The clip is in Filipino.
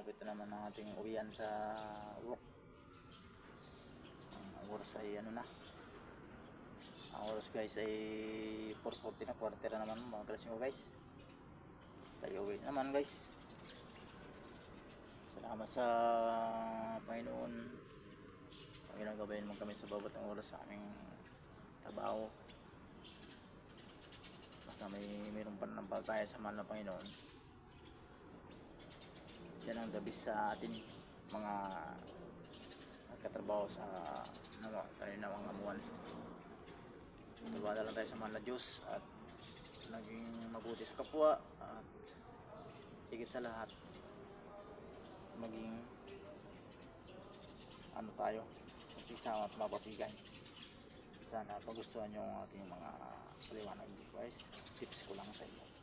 malapit na naman ang ating uwian sa work. Ang oras ay ano na, ang oras guys ay 4:40 na, quarter na naman mga kalasing guys. Tayo uwi naman guys. Salamat sa Panginoon. Ang ginagabayan mo kami sa bawat ng oras sa aming trabaho. Basta mayroon pa ng tayo sa mahal na Panginoon. Yan ang gabi sa atin mga nagkatrabaho sa mga amuan. Nagwala lang tayo sa mahal na Diyos at naging mabuti sa kapwa, at higit sa lahat maging ano tayo, magsama at mapapigay. Sana pagustuhan nyo ang ating mga paliwanag guys. Tips ko lang sa inyo.